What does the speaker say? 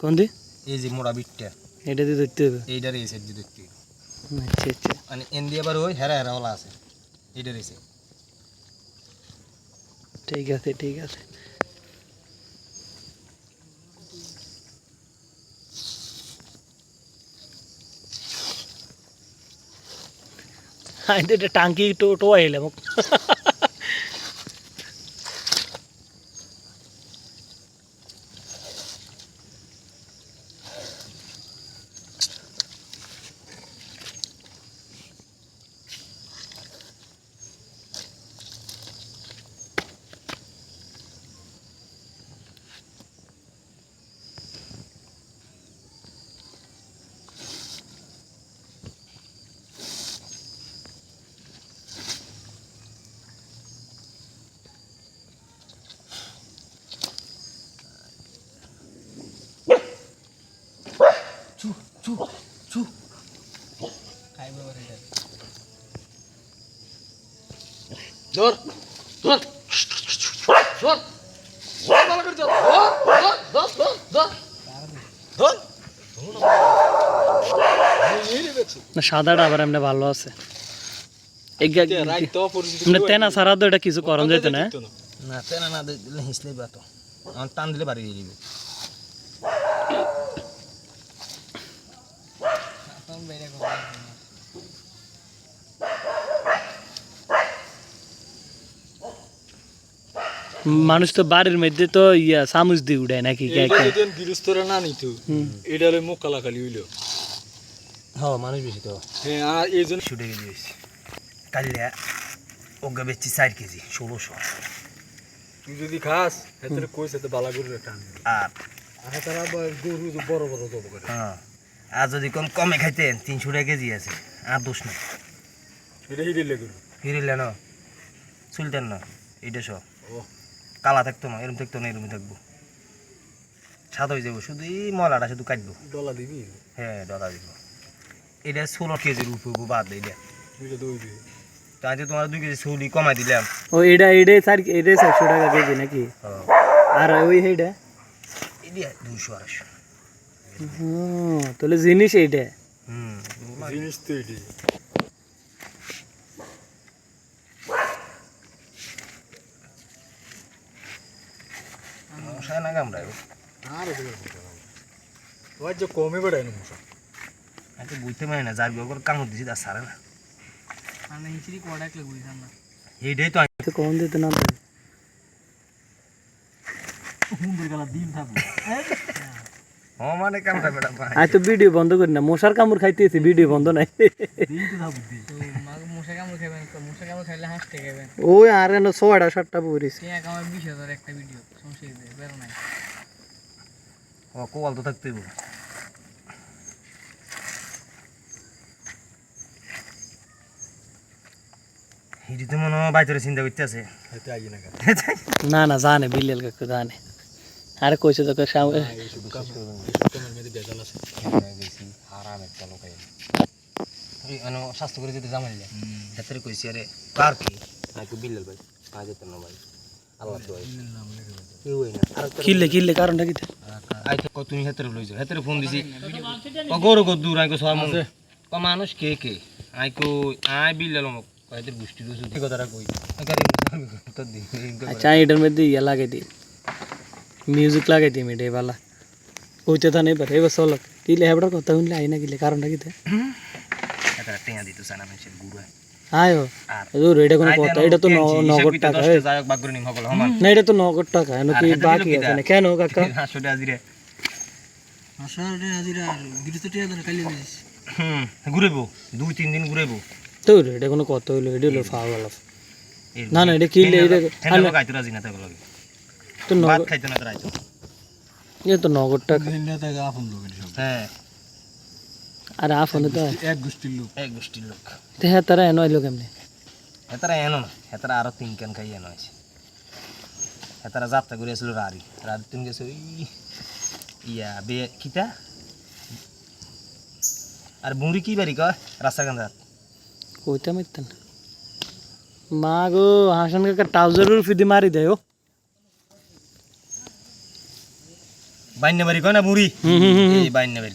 কোন দি এই যে মোড়া বিটটা এটা দিয়ে ধরতে হবে এইটার এই সাইড দিয়ে দেখতে আচ্ছা আচ্ছা মানে এন্দি আবার ওই হেরা হেরা ওলা আছে এইটার এই সাইড ঠিক আছে ঠিক আছে এটা টাঙ্কি টোয়া এলাম চু চু চু খাইবে ওরে ধর ধর ধর ভালো করে ধর ধর ধর ধর ধর না সাদাটা আবার এমনি ভালো আছে তেনা সারা তো এটা কিছু করণ যেত না না তেনা না দিলে হিসলে বা তো আমার টান দিলে বাড়ি দিয়ে দিবে মানুষ তো বাড়ির মধ্যে তো ইয়া চামচ দিয়ে উড়ায় নাকি গৃহস্থরা না নিত এটা হলে মুখ কালাকালি হইল হ্যাঁ মানুষ বেশি তো হ্যাঁ আর এই জন্য ছুটে গেছি কালিয়া ওগা বেচছি 4 কেজি 1600 তুই যদি খাস এতে কইছে তো বালা গরু একটা আনবি আর তারা গরু বড় বড় জব করে হ্যাঁ আর যদি কমে খাইতেন 300 টাকা কেজি আছে আর দোষ না এটা হিরিলে গরু হিরিলে না চুলতেন না এইটা সব ও কালা থাকতো না এরম থাকতো না এরমই থাকবো সাদা হয়ে যাবো শুধু এই ময়লাটা শুধু কাটবো ডলা দিবি হ্যাঁ ডলা দিব এটা 16 কেজির উপর বাদ এইটা দুইটা দই দিবি তাই তোমার 2 কেজি চুলি কমাই দিলাম ও এটাই 400 টাকা কেজি নাকি আর ওই এইটা এটা 200 250 তাহলে জিনিস এইটা জিনিস তো এটি মশাই না কামড়ায় আর ওই যে কমে বেড়ায় না মশা আমি বুঝতে পারি না যার বিয়ে কামড় দিছি তার সারে না এইটাই তো কম দিতে না মানে কামড়া বেড়া আজ তো ভিডিও বন্ধ করি না মশার কামড় খাইতেছি ভিডিও বন্ধ নাই ওই আর এনে 6:30 পড়িস ও কোয়াল তো থাকতেই হিডিতে মনে হয় বাইরে চিন্তা করতে আছে এতে আই না না না জানে বিলেল কাকু জানে আরে কইছে তোকে দোকানের মধ্যে বেজাল আছে আরাম একটা লোকাই স্বাস্থ্য করে যেতে জামাইলে ক্ষেত্রে কইছি আরে কার কি নাকি বিল্লাল ভাই আজ যেতে না ভাই আল্লাহ তো ভাই কেউ না কিল্লে কারণটা কি আই তো তুমি ক্ষেত্রে লইছো ক্ষেত্রে ফোন দিছি ও গরু কো দূর আইকো সব মন ক মানুষ কে কে আইকো আই বিল্লাল মক কয়দের গুষ্টি রসু কি কথাটা কই গাড়ি তো দি আচ্ছা এটার মধ্যে ইয়া লাগাই দিই মিউজিক লাগাই দিই এটা বালা কইতে তো নেই পারে এবার চলো কিলে হেবড়ার কথা শুনলে আই না কিলে কারণটা কি এটা টেয়া দিত সানা মানুষের গুড়া আয়ো দূর এটা কোনো কথা এটা তো নগদ টাকা যায়ক বাগরে নিম হগল হমান না এটা তো নগদ টাকা এনো কি বাকি আছে না কেন কাকা 500 টাকা দিরে 500 টাকা দিরা আর গিরতে টাকা দেন কালি দিস ঘুরেবো 2-3 দিন ঘুরেবো তো এটা কোনো কথা হইলো এটা হলো ফাওয়াল না না এটা কিলে এটা হ্যাঁ খাইতে রাজি না তাকে লাগে তো ভাত খাইতে না তারাই তো এ তো নগদ টাকা দিনটা টাকা আপন লোক সব হ্যাঁ আর আফনে তো এক গোষ্ঠীর লোক তে হ্যাঁ তারা এনো আইলো কেমনে হেতারা এনো না হেতারা আরো 3 কান খাই এনো আছে হেতারা যাত্রা করে আসলো রারি তুমি গেছো ইয়া বে কিটা আর বুড়ি কি বাড়ি কয় রাস্তা কান্দার কইতে মিতেন মা গো হাসান কাকা ট্রাউজারের ফিদি মারি দেয় ও বাইন্যা বাড়ি কয় না বুড়ি হুম, হুম, হুম, হুম। এই বাইন্যা বাড়ি